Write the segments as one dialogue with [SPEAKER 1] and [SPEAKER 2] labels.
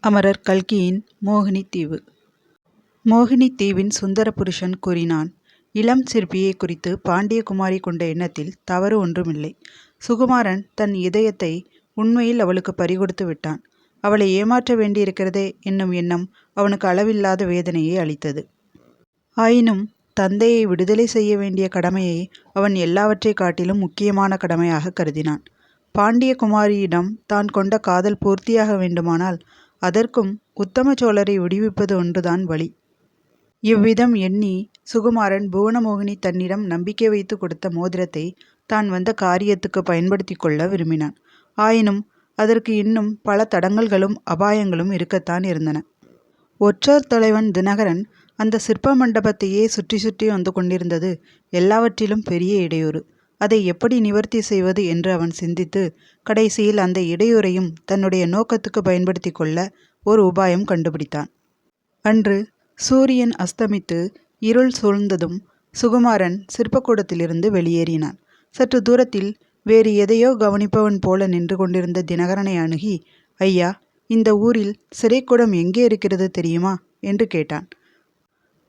[SPEAKER 1] அமரர் கல்கியின் மோகினி தீவு. மோகினி தீவின் சுந்தர புருஷன் கூறினான். இளம் சிற்பியை குறித்து பாண்டியகுமாரி கொண்ட எண்ணத்தில் தவறு ஒன்றுமில்லை. சுகுமாரன் தன் இதயத்தை உண்மையில் அவளுக்கு பறிகொடுத்து விட்டான். அவளை ஏமாற்ற வேண்டியிருக்கிறதே என்னும் எண்ணம் அவனுக்கு அளவில்லாத வேதனையை அளித்தது. ஆயினும் தந்தையை விடுதலை செய்ய வேண்டிய கடமையை அவன் எல்லாவற்றை காட்டிலும் முக்கியமான கடமையாக கருதினான். பாண்டியகுமாரியிடம் தான் கொண்ட காதல் பூர்த்தியாக வேண்டுமானால் அதற்கும் உத்தம சோழரை விடுவிப்பது ஒன்றுதான் வழி. இவ்விதம் எண்ணி சுகுமாரன் புவனமோகினி தன்னிடம் நம்பிக்கை வைத்து கொடுத்த மோதிரத்தை தான் வந்த காரியத்துக்கு பயன்படுத்தி கொள்ள விரும்பினான். ஆயினும் அதற்கு இன்னும் பல தடங்கல்களும் அபாயங்களும் இருக்கத்தான் இருந்தன. ஒற்றர் தலைவன் தினகரன் அந்த சிற்ப மண்டபத்தையே சுற்றி சுற்றி வந்து கொண்டிருந்தது எல்லாவற்றிலும் பெரிய இடையூறு. அதை எப்படி நிவர்த்தி செய்வது என்று அவன் சிந்தித்து கடைசியில் அந்த இடையூறையும் தன்னுடைய நோக்கத்துக்கு பயன்படுத்தி கொள்ள ஒரு உபாயம் கண்டுபிடித்தான். அன்று சூரியன் அஸ்தமித்து இருள் சூழ்ந்ததும் சுகுமாரன் சிற்பக்கூடத்திலிருந்து வெளியேறினான். சற்று தூரத்தில் வேறு எதையோ கவனிப்பவன் போல நின்று கொண்டிருந்த தினகரனை அணுகி, ஐயா, இந்த ஊரில் சிறைக்கூடம் எங்கே இருக்கிறது தெரியுமா என்று கேட்டான்.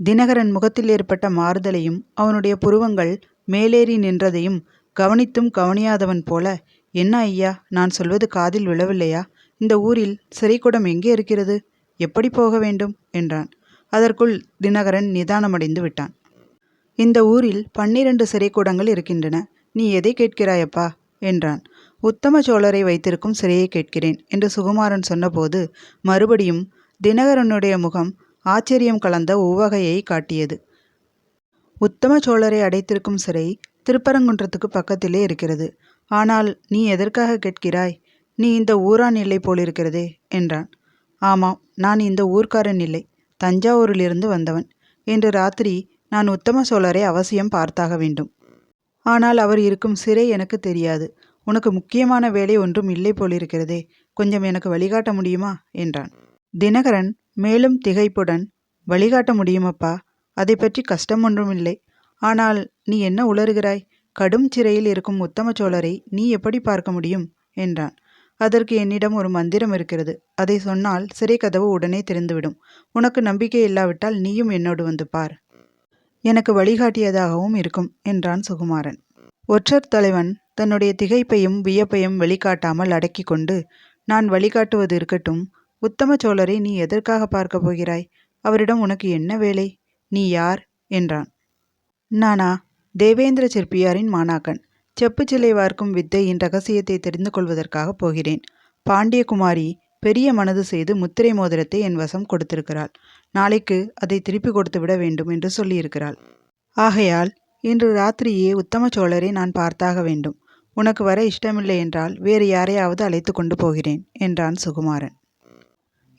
[SPEAKER 1] தினகரன் முகத்தில் ஏற்பட்ட மாறுதலையும் அவனுடைய புருவங்கள் மேலேறி நின்றதையும் கவனித்தும் கவனியாதவன் போல, என்ன ஐயா, நான் சொல்வது காதில் விழவில்லையா? இந்த ஊரில் சிறைக்கூடம் எங்கே இருக்கிறது? எப்படி போக வேண்டும் என்றான். அதற்குள் தினகரன் நிதானமடைந்து விட்டான். இந்த ஊரில் 12 சிறைக்கூடங்கள் இருக்கின்றன. நீ எதை கேட்கிறாயப்பா என்றான். உத்தம சோழரை வைத்திருக்கும் சிறையை கேட்கிறேன் என்று சுகுமாரன் சொன்னபோது மறுபடியும் தினகரனுடைய முகம் ஆச்சரியம் கலந்த உவகையை காட்டியது. உத்தம சோழரை அடைத்திருக்கும் சிறை திருப்பரங்குன்றத்துக்கு பக்கத்திலே இருக்கிறது. ஆனால் நீ எதற்காக கேட்கிறாய்? நீ இந்த ஊரான் இல்லை போலிருக்கிறதே என்றான். ஆமாம், நான் இந்த ஊர்க்காரன் இல்லை, தஞ்சாவூரிலிருந்து வந்தவன். இன்று ராத்திரி நான் உத்தம சோழரை அவசியம் பார்த்தாக வேண்டும். ஆனால் அவர் இருக்கும் சிறை எனக்கு தெரியாது. உனக்கு முக்கியமான வேலை ஒன்றும் இல்லை போலிருக்கிறதே, கொஞ்சம் எனக்கு வழிகாட்ட முடியுமா என்றான். தினகரன் மேலும் திகைப்புடன், வழிகாட்ட முடியுமப்பா, அதை பற்றி கஷ்டம் ஒன்றுமில்லை. ஆனால் நீ என்ன உளறுகிறாய்? கடும் சிறையில் இருக்கும் உத்தம சோழரை நீ எப்படி பார்க்க முடியும் என்றான். அதற்கு என்னிடம் ஒரு மந்திரம் இருக்கிறது. அதை சொன்னால் சிறை கதவு உடனே திறந்துவிடும். உனக்கு நம்பிக்கை இல்லாவிட்டால் நீயும் என்னோடு வந்து பார். எனக்கு வழிகாட்டியதாகவும் இருக்கும் என்றான் சுகுமாரன். ஒற்றர் தலைவன் தன்னுடைய திகைப்பையும் வியப்பையும் வெளிக்காட்டாமல் அடக்கி கொண்டு, நான் வழிகாட்டுவது இருக்கட்டும், உத்தம சோழரை நீ எதற்காக பார்க்கப் போகிறாய்? அவரிடம் உனக்கு என்ன வேலை? நீ யார் என்றான். நானா தேவேந்திர சிற்பியாரின் மாணாக்கன். செப்பு சிலை வார்க்கும் வித்தையின் ரகசியத்தை தெரிந்து கொள்வதற்காக போகிறேன். பாண்டியகுமாரி பெரிய மனது செய்து முத்திரை மோதிரத்தை என் வசம் கொடுத்திருக்கிறாள். நாளைக்கு அதை திருப்பி கொடுத்து விட வேண்டும் என்று சொல்லியிருக்கிறாள். ஆகையால் இன்று ராத்திரியே உத்தம சோழரை நான் பார்த்தாக வேண்டும். உனக்கு வர இஷ்டமில்லை என்றால் வேறு யாரையாவது அழைத்து கொண்டு போகிறேன் என்றான் சுகுமாரன்.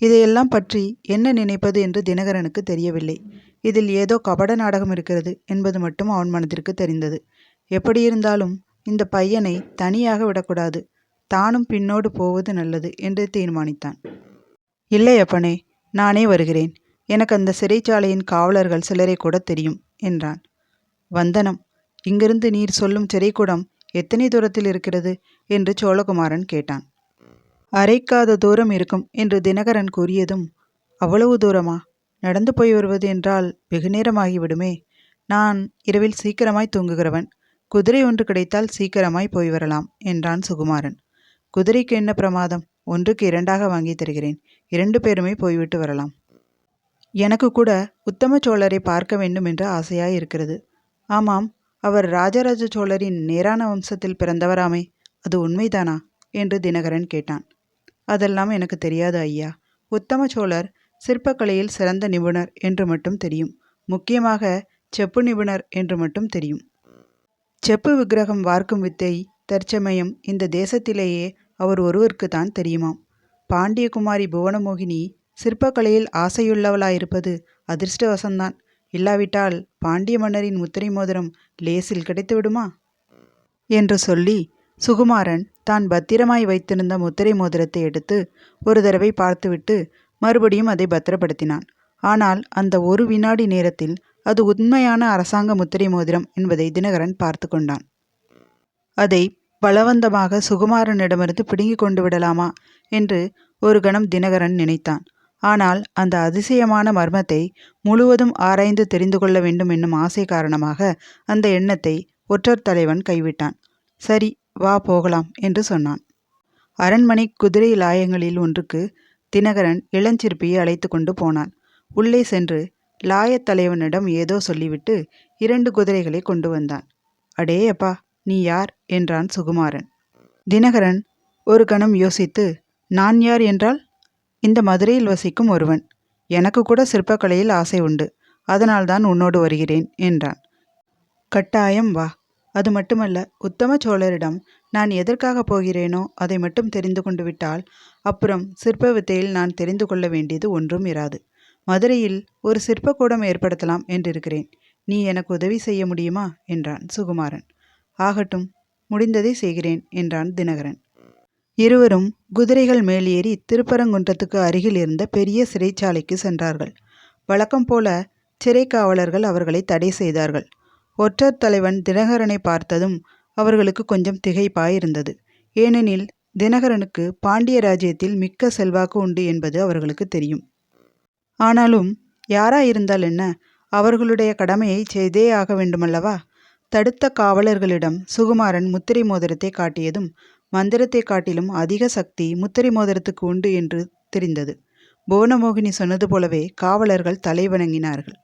[SPEAKER 1] இதையெல்லாம் பற்றி என்ன நினைப்பது என்று தினகரனுக்கு தெரியவில்லை. இதில் ஏதோ கபட நாடகம் இருக்கிறது என்பது மட்டும் அவன் மனதிற்கு தெரிந்தது. எப்படியிருந்தாலும் இந்த பையனை தனியாக விடக்கூடாது, தானும் பின்னோடு போவது நல்லது என்று தீர்மானித்தான். இல்லை அப்பனே, நானே வருகிறேன். எனக்கு அந்த சிறைச்சாலையின் காவலர்கள் சிலரை கூட தெரியும் என்றான். வந்தனம், இங்கிருந்து நீர் சொல்லும் சிறைக்கூடம் எத்தனை தூரத்தில் இருக்கிறது என்று சோழகுமாரன் கேட்டான். அரைக்காத தூரம் இருக்கும் என்று தினகரன் கூறியதும், அவ்வளவு தூரமா? நடந்து போய் வருவது என்றால் வெகு நேரமாகிவிடுமே. நான் இரவில் சீக்கிரமாய் தூங்குகிறவன். குதிரை ஒன்று கிடைத்தால் சீக்கிரமாய் போய் வரலாம் என்றான் சுகுமாரன். குதிரைக்கு என்ன பிரமாதம்? ஒன்றுக்கு 2ஆக வாங்கி தருகிறேன். 2 பேருமே போய்விட்டு வரலாம். எனக்கு கூட உத்தம சோழரை பார்க்க வேண்டும் என்று ஆசையாய் இருக்கிறது. ஆமாம், அவர் ராஜராஜ சோழரின் நேரான வம்சத்தில் பிறந்தவராமே, அது உண்மைதானா என்று தினகரன் கேட்டான். அதெல்லாம் எனக்கு தெரியாது ஐயா. உத்தம சோழர் சிற்பக்கலையில் சிறந்த நிபுணர் என்று மட்டும் தெரியும். முக்கியமாக செப்பு நிபுணர் என்று மட்டும் தெரியும். செப்பு விக்கிரகம் வார்க்கும் வித்தை தற்சமயம் இந்த தேசத்திலேயே அவர் ஒருவருக்கு தான் தெரியுமாம். பாண்டியகுமாரி புவனமோகினி சிற்பக்கலையில் ஆசையுள்ளவளாயிருப்பது அதிர்ஷ்டவசந்தான். இல்லாவிட்டால் பாண்டிய மன்னரின் முத்திரை மோதிரம் லேசில் கிடைத்து விடுமா என்று சொல்லி சுகுமாரன் தான் பத்திரமாய் வைத்திருந்த முத்திரை மோதிரத்தை எடுத்து ஒரு தடவை பார்த்துவிட்டு மறுபடியும் அதை பத்திரப்படுத்தினான். ஆனால் அந்த ஒரு வினாடி நேரத்தில் அது உண்மையான அரசாங்க முத்திரை மோதிரம் என்பதை தினகரன் பார்த்து கொண்டான். அதை பலவந்தமாக சுகுமாரனிடமிருந்து பிடுங்கி கொண்டு விடலாமா என்று ஒரு கணம் தினகரன் நினைத்தான். ஆனால் அந்த அதிசயமான மர்மத்தை முழுவதும் ஆராய்ந்து தெரிந்து கொள்ள வேண்டும் என்னும் ஆசை காரணமாக அந்த எண்ணத்தை ஒற்றர் தலைவன் கைவிட்டான். சரி, வா போகலாம் என்று சொன்னான். அரண்மனை குதிரை லாயங்களில் ஒன்றுக்கு தினகரன் இளஞ்சிற்பியை அழைத்து கொண்டு போனான். உள்ளே சென்று லாயத் தலைவனிடம் ஏதோ சொல்லிவிட்டு 2 குதிரைகளை கொண்டு வந்தான். அடே அப்பா, நீ யார் என்றான் சுகுமாரன். தினகரன் ஒரு கணம் யோசித்து, நான் யார் என்றால், இந்த மதுரையில் வசிக்கும் ஒருவன். எனக்கு கூட சிற்பக்கலையில் ஆசை உண்டு. அதனால்தான் உன்னோடு வருகிறேன் என்றான். கட்டாயம் வா. அது மட்டுமல்ல, உத்தம சோழரிடம் நான் எதற்காக போகிறேனோ அதை மட்டும் தெரிந்து கொண்டு விட்டால் அப்புறம் சிற்ப வித்தையில் நான் தெரிந்து கொள்ள வேண்டியது ஒன்றும் இராது. மதுரையில் ஒரு சிற்பக்கூடம் ஏற்படுத்தலாம் என்றிருக்கிறேன். நீ எனக்கு உதவி செய்ய முடியுமா என்றான் சுகுமாரன். ஆகட்டும், முடிந்ததை செய்கிறேன் என்றான் தினகரன். இருவரும் குதிரைகள் மேலேறி திருப்பரங்குன்றத்துக்கு அருகில் இருந்த பெரிய சிறைச்சாலைக்கு சென்றார்கள். வழக்கம் போல சிறை காவலர்கள் அவர்களை தடை செய்தார்கள். ஒற்றர் தலைவன் தினகரனை பார்த்ததும் அவர்களுக்கு கொஞ்சம் திகைப்பாயிருந்தது. ஏனெனில் தினகரனுக்கு பாண்டிய ராஜ்யத்தில் மிக்க செல்வாக்கு உண்டு என்பது அவர்களுக்கு தெரியும். ஆனாலும் யாராயிருந்தால் என்ன, அவர்களுடைய கடமையை செய்தே ஆக வேண்டுமல்லவா? தடுத்த காவலர்களிடம் சுகுமாரன் முத்திரை மோதிரத்தை காட்டியதும் மந்திரத்தை காட்டிலும் அதிக சக்தி முத்திரை மோதிரத்துக்கு உண்டு என்று தெரிந்தது. புவனமோகினி சொன்னது போலவே காவலர்கள் தலை வணங்கினார்கள்.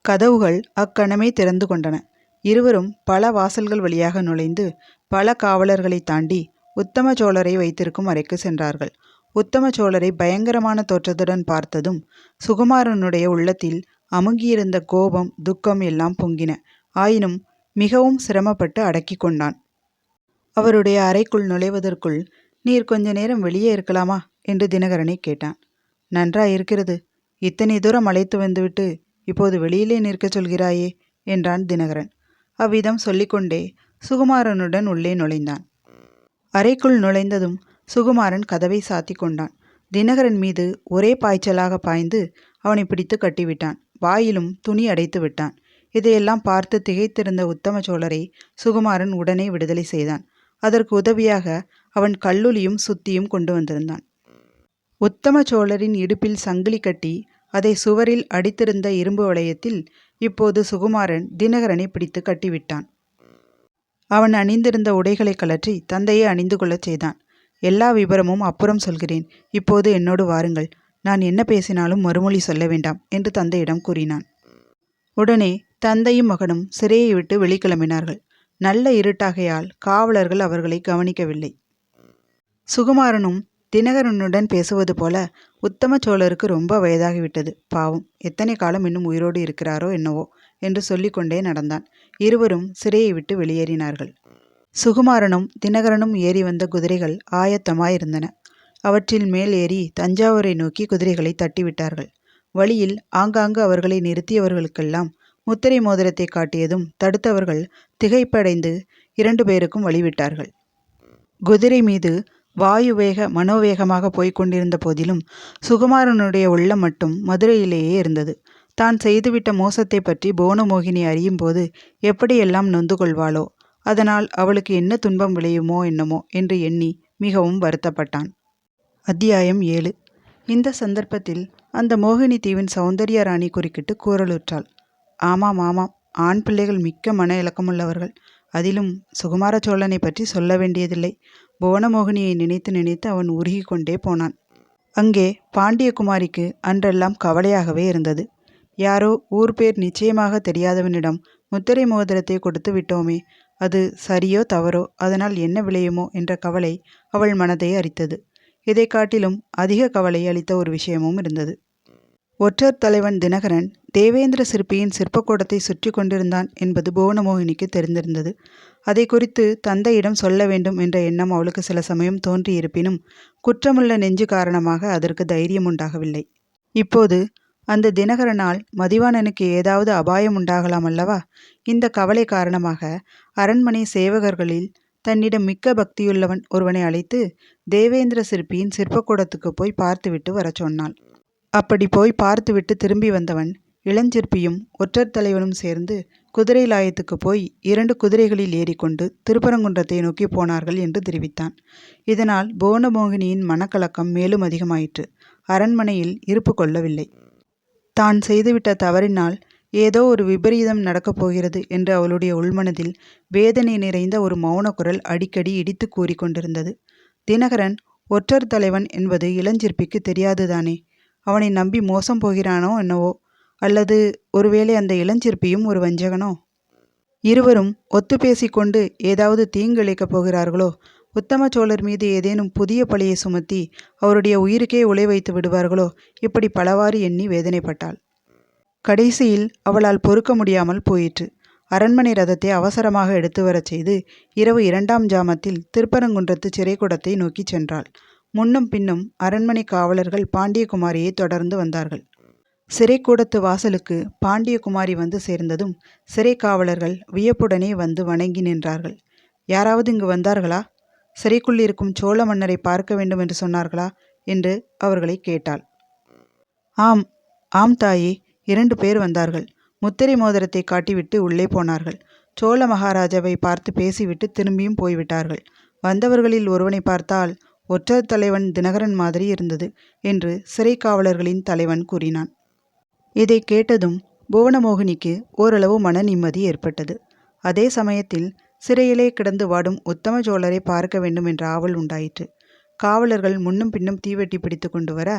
[SPEAKER 1] கதவுகள் அக்கணமே திறந்து கொண்டன. இருவரும் பல வாசல்கள் வழியாக நுழைந்து பல காவலர்களை தாண்டி உத்தம சோழரை வைத்திருக்கும் அறைக்கு சென்றார்கள். உத்தம சோழரை பயங்கரமான தோற்றத்துடன் பார்த்ததும் சுகுமாரனுடைய உள்ளத்தில் அமுங்கியிருந்த கோபம், துக்கம் எல்லாம் பொங்கின. ஆயினும் மிகவும் சிரமப்பட்டு அடக்கி கொண்டான். அவருடைய அறைக்குள் நுழைவதற்குள், நீர் கொஞ்ச நேரம் வெளியே இருக்கலாமா என்று தினகரனை கேட்டான். நன்றாயிருக்கிறது. இத்தனை தூரம் அழைத்து வந்துவிட்டு இப்போது வெளியிலே நிற்கச் சொல்கிறாயே என்றான் தினகரன். அவ்விதம் சொல்லிக்கொண்டே சுகுமாரனுடன் உள்ளே நுழைந்தான். அறைக்குள் நுழைந்ததும் சுகுமாரன் கதவை சாத்தி கொண்டான். தினகரன் மீது ஒரே பாய்ச்சலாக பாய்ந்து அவனை பிடித்து கட்டிவிட்டான். வாயிலும் துணி அடைத்து விட்டான். இதையெல்லாம் பார்த்து திகைத்திருந்த உத்தம சோழரை சுகுமாரன் உடனே விடுதலை செய்தான். அதற்கு உதவியாக அவன் கல்லுலியும் சுத்தியும் கொண்டு வந்திருந்தான். உத்தம சோழரின் இடுப்பில் சங்கிலி கட்டி அதை சுவரில் அடித்திருந்த இரும்பு வளையத்தில் இப்போது சுகுமாரன் தினகரனை பிடித்து கட்டிவிட்டான். அவன் அணிந்திருந்த உடைகளை கலற்றி தந்தையை அணிந்து கொள்ளச் செய்தான். எல்லா விபரமும் அப்புறம் சொல்கிறேன், இப்போது என்னோடு வாருங்கள். நான் என்ன பேசினாலும் மறுமொழி சொல்ல வேண்டாம் என்று தந்தையிடம் கூறினான். உடனே தந்தையும் மகனும் சிறையை விட்டு வெளிக்கிளம்பினார்கள். நல்ல இருட்டாகையால் காவலர்கள் அவர்களை கவனிக்கவில்லை. சுகுமாரனும் தினகரனுடன் பேசுவது போல உத்தம சோழருக்கு ரொம்ப வயதாகிவிட்டது. பாவம், எத்தனை காலம் இன்னும் உயிரோடு இருக்கிறாரோ என்னவோ என்று சொல்லிக்கொண்டே நடந்தான். இருவரும் சிறையை விட்டு வெளியேறினார்கள். சுகுமாரனும் தினகரனும் ஏறி வந்த குதிரைகள் ஆயத்தமாயிருந்தன. அவற்றில் மேல் ஏறி தஞ்சாவூரை நோக்கி குதிரைகளை தட்டிவிட்டார்கள். வழியில் ஆங்காங்கு அவர்களை நிறுத்தியவர்களுக்கெல்லாம் முத்திரை மோதிரத்தை காட்டியதும் தடுத்தவர்கள் திகைப்படைந்து 2 பேருக்கும் வழிவிட்டார்கள். குதிரை மீது வாயுவேக மனோவேகமாக போய்க் கொண்டிருந்த போதிலும் சுகுமாரனுடைய உள்ளம் மட்டும் மதுரையிலேயே இருந்தது. தான் செய்துவிட்ட மோசத்தை பற்றி புவனமோகினி அறியும் போது எப்படியெல்லாம் நொந்து கொள்வாளோ, அதனால் அவளுக்கு என்ன துன்பம் விளையுமோ என்னமோ என்று எண்ணி மிகவும் வருத்தப்பட்டான். அத்தியாயம் 7. இந்த சந்தர்ப்பத்தில் அந்த மோகினி தீவின் சௌந்தர்ய ராணி குறுக்கிட்டு கூறலுற்றாள். ஆமாம் ஆமாம், ஆண் பிள்ளைகள் மிக்க மன இலக்கமுள்ளவர்கள். அதிலும் சுகுமார சோழனை பற்றி சொல்ல வேண்டியதில்லை. புவனமோகினியை நினைத்து நினைத்து அவன் உருகி கொண்டே போனான். அங்கே பாண்டியகுமாரிக்கு அன்றெல்லாம் கவலையாகவே இருந்தது. யாரோ ஊர் பேர் நிச்சயமாக தெரியாதவனிடம் முத்திரை மோதிரத்தை கொடுத்து விட்டோமே, அது சரியோ தவறோ, அதனால் என்ன விளையுமோ என்ற கவலை அவள் மனதை அரித்தது. இதை காட்டிலும் அதிக கவலை அளித்த ஒரு விஷயமும் இருந்தது. ஒற்றர் தலைவன் தினகரன் தேவேந்திர சிற்பியின் சிற்பக்கூடத்தை சுற்றி கொண்டிருந்தான் என்பது புவனமோகினிக்கு தெரிந்திருந்தது. அதை குறித்து தந்தையிடம் சொல்ல வேண்டும் என்ற எண்ணம் அவளுக்கு சில சமயம் தோன்றியிருப்பினும் குற்றமுள்ள நெஞ்சு காரணமாக அதற்கு தைரியம் உண்டாகவில்லை. இப்போது அந்த தினகரனால் மதிவாணனுக்கு ஏதாவது அபாயம் உண்டாகலாம் அல்லவா? இந்த கவலை காரணமாக அரண்மனை சேவகர்களில் தன்னிடம் மிக்க பக்தியுள்ளவன் ஒருவனை அழைத்து தேவேந்திர சிற்பியின் சிற்பக்கூடத்துக்கு போய் பார்த்துவிட்டு வர சொன்னாள். அப்படி போய் பார்த்துவிட்டு திரும்பி வந்தவன் இளஞ்சிற்பியும் ஒற்றர் தலைவனும் சேர்ந்து குதிரை லாயத்துக்கு போய் 2 குதிரைகளில் ஏறிக்கொண்டு திருப்பரங்குன்றத்தை நோக்கி போனார்கள் என்று தெரிவித்தான். இதனால் புவனமோகினியின் மனக்கலக்கம் மேலும் அதிகமாயிற்று. அரண்மனையில் இருப்பு கொள்ளவில்லை. தான் செய்துவிட்ட தவறினால் ஏதோ ஒரு விபரீதம் நடக்கப் போகிறது என்று அவளுடைய உள்மனதில் வேதனை நிறைந்த ஒரு மௌன குரல் அடிக்கடி இடித்து கூறிக்கொண்டிருந்தது. தினகரன் ஒற்றர் தலைவன் என்பது இளஞ்சிற்பிக்கு தெரியாதுதானே? அவனை நம்பி மோசம் போகிறானோ என்னவோ? அல்லது ஒருவேளை அந்த இளஞ்சிற்பியும் ஒரு வஞ்சகனோ? இருவரும் ஒத்து பேசிக்கொண்டு ஏதாவது தீங்கிழைக்கப் போகிறார்களோ? உத்தம சோழர் மீது ஏதேனும் புதிய பழியை சுமத்தி அவருடைய உயிருக்கே உலை வைத்து விடுவார்களோ? இப்படி பலவாறு எண்ணி வேதனைப்பட்டாள். கடைசியில் அவளால் பொறுக்க முடியாமல் போயிற்று. அரண்மனை ரதத்தை அவசரமாக எடுத்து வரச் செய்து இரவு 2ஆம் ஜாமத்தில் திருப்பரங்குன்றத்து சிறைக்கூடத்தை நோக்கிச் சென்றாள். முன்னும் பின்னும் அரண்மனை காவலர்கள் பாண்டியகுமாரியை தொடர்ந்து வந்தார்கள். சிறைக்கூடத்து வாசலுக்கு பாண்டியகுமாரி வந்து சேர்ந்ததும் சிறை காவலர்கள் வியப்புடனே வந்து வணங்கி நின்றார்கள். யாராவது இங்கு வந்தார்களா? சிறைக்குள் இருக்கும் சோழ மன்னரை பார்க்க வேண்டும் என்று சொன்னார்களா என்று அவர்களை கேட்டாள். ஆம் ஆம் தாயே, 2 பேர் வந்தார்கள். முத்திரை மோதிரத்தை காட்டிவிட்டு உள்ளே போனார்கள். சோழ மகாராஜாவை பார்த்து பேசிவிட்டு திரும்பியும் போய்விட்டார்கள். வந்தவர்களில் ஒருவனை பார்த்தால் ஒற்றர் தலைவன் தினகரன் மாதிரி இருந்தது என்று சிறை காவலர்களின் தலைவன் கூறினான். இதை கேட்டதும் புவனமோகினிக்கு ஓரளவு மன நிம்மதி ஏற்பட்டது. அதே சமயத்தில் சிறையிலே கிடந்து வாடும் உத்தம சோழரை பார்க்க வேண்டும் என்ற ஆவல் உண்டாயிற்று. காவலர்கள் முன்னும் பின்னும் தீவெட்டி பிடித்து கொண்டு வர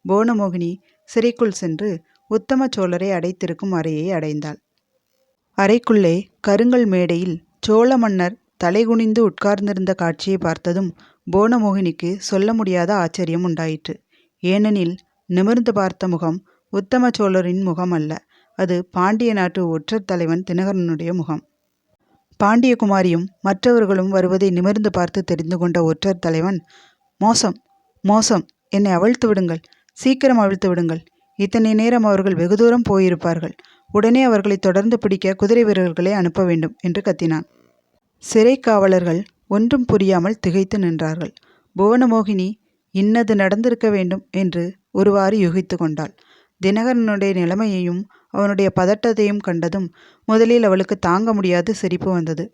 [SPEAKER 1] புவனமோகினி சிறைக்குள் சென்று உத்தம சோழரை அடைத்திருக்கும் அறையை அடைந்தாள். அறைக்குள்ளே கருங்கல் மேடையில் சோழ மன்னர் தலைகுனிந்து உட்கார்ந்திருந்த காட்சியை பார்த்ததும் புவனமோகினிக்கு சொல்ல முடியாத ஆச்சரியம் உண்டாயிற்று. ஏனெனில் நிமிர்ந்து பார்த்த முகம் உத்தம சோழரின் முகம் அல்ல, அது பாண்டிய நாட்டு ஒற்றர் தலைவன் தினகரனுடைய முகம். பாண்டியகுமாரியும் மற்றவர்களும் வருவதை நிமிர்ந்து பார்த்து தெரிந்து கொண்ட ஒற்றர் தலைவன், மோசம் மோசம், என்னை அவிழ்த்து விடுங்கள், சீக்கிரம் அவிழ்த்து விடுங்கள். இத்தனை நேரம் அவர்கள் வெகு தூரம் போயிருப்பார்கள். உடனே அவர்களை தொடர்ந்து பிடிக்க குதிரை வீரர்களை அனுப்ப வேண்டும் என்று கத்தினான். சிறை காவலர்கள் ஒன்றும் புரியாமல் திகைத்து நின்றார்கள். புவனமோகினி இன்னது நடந்திருக்க வேண்டும் என்று ஒருவாறு யூகித்து கொண்டாள். தினகரனுடைய நிலைமையையும் அவனுடைய பதட்டத்தையும் கண்டதும் முதலில் அவளுக்கு தாங்க முடியாது சிரிப்பு வந்தது.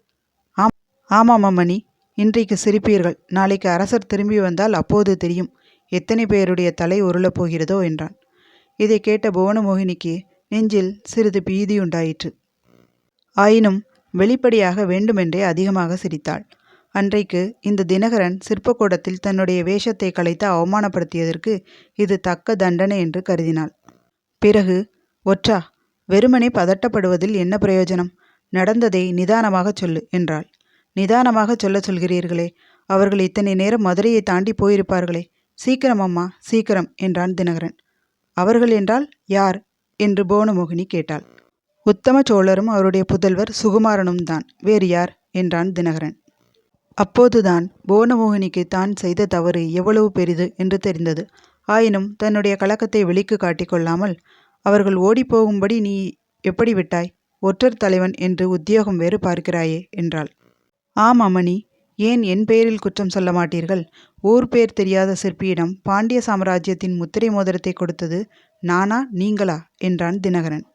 [SPEAKER 1] ஆமாம் அம்மணி, இன்றைக்கு சிரிப்பீர்கள், நாளைக்கு அரசர் திரும்பி வந்தால் அப்போது தெரியும் எத்தனை பேருடைய தலை உருளப் போகிறதோ என்றான். இதை கேட்ட புவனமோகினிக்கு நெஞ்சில் சிறிது பீதியுண்டாயிற்று. ஆயினும் வெளிப்படையாக வேண்டுமென்றே அதிகமாக சிரித்தாள். அன்றைக்கு இந்த தினகரன் சிற்பக்கூடத்தில் தன்னுடைய வேஷத்தை கலைத்து அவமானப்படுத்தியதற்கு இது தக்க தண்டனை என்று கருதினாள். பிறகு, ஒற்றா, வெறுமனே பதட்டப்படுவதில் என்ன பிரயோஜனம்? நடந்ததை நிதானமாக சொல்லு என்றாள். நிதானமாக சொல்கிறீர்களே, அவர்கள் இத்தனை நேரம் மதுரையை தாண்டி போயிருப்பார்களே. சீக்கிரம் அம்மா, சீக்கிரம் என்றான் தினகரன். அவர்கள் என்றால் யார் என்று புவனமோகினி கேட்டாள். உத்தம சோழரும் அவருடைய புதல்வர் சுகுமாரனும் தான், வேறு யார் என்றான் தினகரன். அப்போதுதான் புவனமோகினிக்கு தான் செய்த தவறு எவ்வளவு பெரிது என்று தெரிந்தது. ஆயினும் தன்னுடைய கலக்கத்தை வெளிக்கு காட்டிக்கொள்ளாமல், அவர்கள் ஓடிப்போகும்படி நீ எப்படி விட்டாய்? ஒற்றர் தலைவன் என்று உத்தியோகம் வேறு பார்க்கிறாயே என்றாள். ஆம் அம்மணி, ஏன் என் பெயரில் குற்றம் சொல்ல மாட்டீர்கள்? ஊர் பேர் தெரியாத சிற்பியிடம் பாண்டிய சாம்ராஜ்யத்தின் முத்திரை மோதிரத்தை கொடுத்தது நானா நீங்களா என்றான் தினகரன்.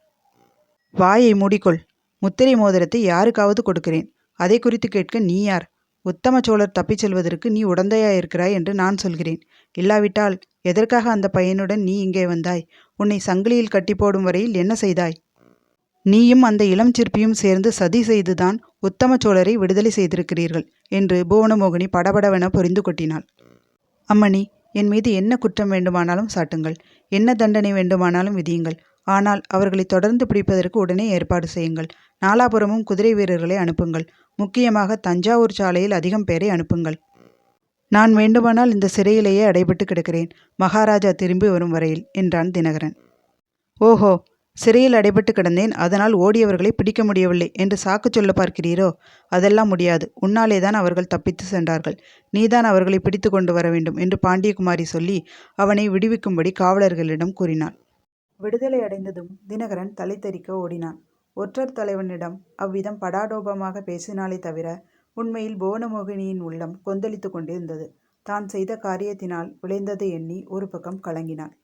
[SPEAKER 1] வாயை மூடிக்கொள். முத்திரை மோதிரத்தை யாருக்காவது கொடுக்கிறேன். அதை குறித்து கேட்க நீ யார்? உத்தம சோழர் தப்பிச் செல்வதற்கு நீ உடந்தையாயிருக்கிறாய் என்று நான் சொல்கிறேன். இல்லாவிட்டால் எதற்காக அந்த பையனுடன் நீ இங்கே வந்தாய்? உன்னை சங்கிலியில் கட்டி போடும் வரையில் என்ன செய்தாய்? நீயும் அந்த இளம் சிற்பியும் சேர்ந்து சதி செய்துதான் உத்தம சோழரை விடுதலை செய்திருக்கிறீர்கள் என்று புவனமோகினி படபடவென பொரிந்து கொட்டினாள். அம்மணி, என் மீது என்ன குற்றம் வேண்டுமானாலும் சாட்டுங்கள், என்ன தண்டனை வேண்டுமானாலும் விதியுங்கள். ஆனால் அவர்களை தொடர்ந்து பிடிப்பதற்கு உடனே ஏற்பாடு செய்யுங்கள். நாலாபுரமும் குதிரை வீரர்களை அனுப்புங்கள். முக்கியமாக தஞ்சாவூர் சாலையில் அதிகம் பேரை அனுப்புங்கள். நான் வேண்டுமானால் இந்த சிறையிலேயே அடைபட்டு கிடக்கிறேன், மகாராஜா திரும்பி வரும் வரையில் என்றான் தினகரன். ஓஹோ, சிறையில் அடைபட்டு கிடந்தேன், அதனால் ஓடியவர்களை பிடிக்க முடியவில்லை என்று சாக்கு சொல்ல பார்க்கிறீரோ? அதெல்லாம் முடியாது. உன்னாலேதான் அவர்கள் தப்பித்து சென்றார்கள். நீதான் அவர்களை பிடித்து கொண்டு வர வேண்டும் என்று பாண்டியகுமாரி சொல்லி அவனை விடுவிக்கும்படி காவலர்களிடம் கூறினாள். விடுதலை அடைந்ததும் தினகரன் தலை தெறிக்க ஓடினான். ஒற்றர் தலைவனிடம் அவ்விதம் படாடோபமாக பேசினாலே தவிர உண்மையில் புவனமோகினியின் உள்ளம் கொந்தளித்து கொண்டிருந்தது. தான் செய்த காரியத்தினால் விளைந்ததை எண்ணி ஒரு பக்கம் கலங்கினாள்.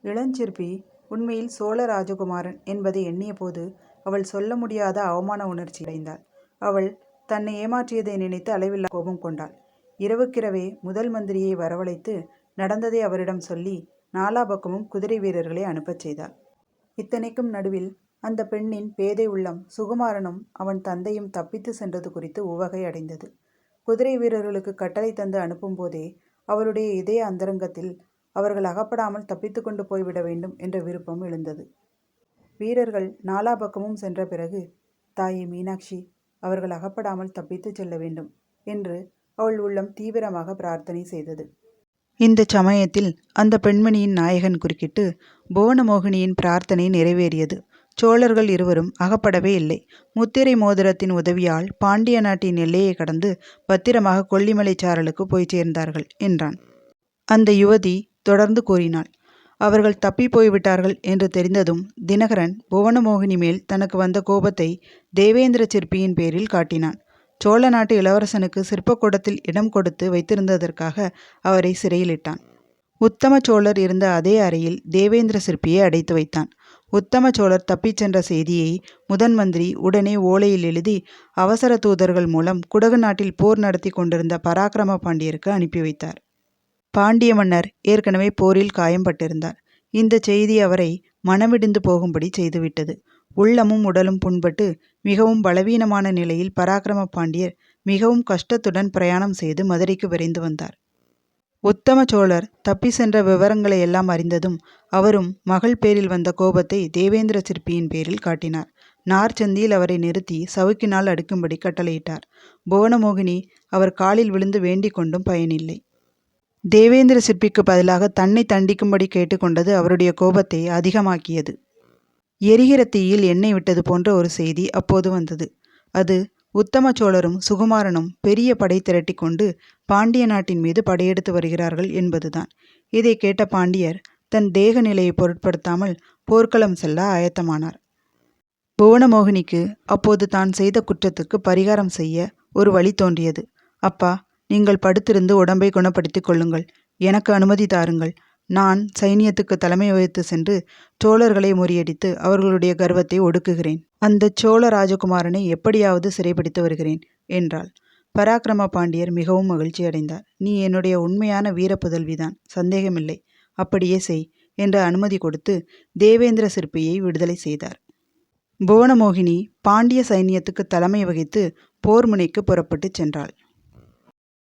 [SPEAKER 1] இளஞ்சிற்பி உண்மையில் சோழ ராஜகுமாரன் என்பதை எண்ணிய போது அவள் சொல்ல முடியாத அவமான உணர்ச்சி அடைந்தாள். அவள் தன்னை ஏமாற்றியதை நினைத்து அளவில்லா கோபம் கொண்டாள். இரவுக்கிரவே முதல் மந்திரியை வரவழைத்து நடந்ததை அவரிடம் சொல்லி நாலா பக்கமும் குதிரை வீரர்களை அனுப்பச் செய்தாள். இத்தனைக்கும் நடுவில் அந்த பெண்ணின் பேதை உள்ளம் சுகுமாரனும் அவன் தந்தையும் தப்பித்து சென்றது குறித்து உவகை அடைந்தது. குதிரை வீரர்களுக்கு கட்டளை தந்து அனுப்பும் போதே அவளுடைய இதய அந்தரங்கத்தில் அவர்கள் அகப்படாமல் தப்பித்து கொண்டு போய்விட வேண்டும் என்ற விருப்பம் எழுந்தது. வீரர்கள் நாலா பக்கமும் சென்ற பிறகு, தாயே மீனாட்சி, அவர்கள் அகப்படாமல் தப்பித்து செல்ல வேண்டும் என்று அவள் உள்ளம் தீவிரமாக பிரார்த்தனை செய்தது. இந்த சமயத்தில் அந்த பெண்மணியின் நாயகன் குறுக்கிட்டு புவனமோகினியின் பிரார்த்தனை நிறைவேறியது. சோழர்கள் இருவரும் அகப்படவே இல்லை. முத்திரை மோதிரத்தின் உதவியால் பாண்டிய நாட்டின் எல்லையை கடந்து பத்திரமாக கொல்லிமலை சாரலுக்கு போய் சேர்ந்தார்கள் என்றான். அந்த யுவதி தொடர்ந்து கூறினாள். அவர்கள் தப்பி போய்விட்டார்கள் என்று தெரிந்ததும் தினகரன் புவனமோகினி மேல் தனக்கு வந்த கோபத்தை தேவேந்திர சிற்பியின் பேரில் காட்டினான். சோழ நாட்டு இளவரசனுக்கு சிற்பக்கூடத்தில் இடம் கொடுத்து வைத்திருந்ததற்காக அவரை சிறையிலிட்டான். உத்தம சோழர் இருந்த அதே அறையில் தேவேந்திர சிற்பியை அடைத்து வைத்தான். உத்தம சோழர் தப்பிச் சென்ற செய்தியை முதன் மந்திரி உடனே ஓலையில் எழுதி அவசர தூதர்கள் மூலம் குடகு நாட்டில் போர் நடத்தி கொண்டிருந்த பராக்கிரம பாண்டியருக்கு அனுப்பி வைத்தார். பாண்டிய மன்னர் ஏற்கனவே போரில் காயம்பட்டிருந்தார். இந்த செய்தி அவரை மனமிடிந்து போகும்படி செய்துவிட்டது. உள்ளமும் உடலும் புண்பட்டு மிகவும் பலவீனமான நிலையில் பராக்கிரம பாண்டியர் மிகவும் கஷ்டத்துடன் பிரயாணம் செய்து மதுரைக்கு விரைந்து வந்தார். உத்தம சோழர் தப்பி சென்ற விவரங்களை எல்லாம் அறிந்ததும் அவரும் மகள் பேரில் வந்த கோபத்தை தேவேந்திர சிற்பியின் பேரில் காட்டினார். நார்ச்சந்தியில் அவரை நிறுத்தி சவுக்கினால் அடுக்கும்படி கட்டளையிட்டார். புவனமோகினி அவர் காலில் விழுந்து வேண்டிக் கொண்டும் பயனில்லை. தேவேந்திர சிற்பிக்கு பதிலாக தன்னை தண்டிக்கும்படி கேட்டுக்கொண்டது அவருடைய கோபத்தை அதிகமாக்கியது. எரிகிற தீயில் எண்ணெய் விட்டது போன்ற ஒரு செய்தி அப்போது வந்தது. அது உத்தம சோழரும் சுகுமாரனும் பெரிய படை திரட்டி கொண்டு பாண்டிய நாட்டின் மீது படையெடுத்து வருகிறார்கள் என்பதுதான். இதை கேட்ட பாண்டியர் தன் தேக நிலையை பொருட்படுத்தாமல் போர்க்களம் செல்ல ஆயத்தமானார். புவனமோகினிக்கு அப்போது தான் செய்த குற்றத்துக்கு பரிகாரம் செய்ய ஒரு வழி தோன்றியது. அப்பா, நீங்கள் படுத்திருந்து உடம்பை குணப்படுத்திக் கொள்ளுங்கள். எனக்கு அனுமதி தாருங்கள். நான் சைனியத்துக்கு தலைமை வகித்து சென்று சோழர்களை முறியடித்து அவர்களுடைய கர்வத்தை ஒடுக்குகிறேன். அந்த சோழ ராஜகுமாரனை எப்படியாவது சிறைப்பிடித்து வருகிறேன் என்றாள். பராக்கிரம பாண்டியர் மிகவும் மகிழ்ச்சி அடைந்தார். நீ என்னுடைய உண்மையான வீர புதல்விதான், சந்தேகமில்லை. அப்படியே செய் என்று அனுமதி கொடுத்து தேவேந்திர சிற்பியை விடுதலை செய்தார். புவனமோகினி பாண்டிய சைனியத்துக்கு தலைமை வகித்து போர் முனைக்கு புறப்பட்டு சென்றாள்.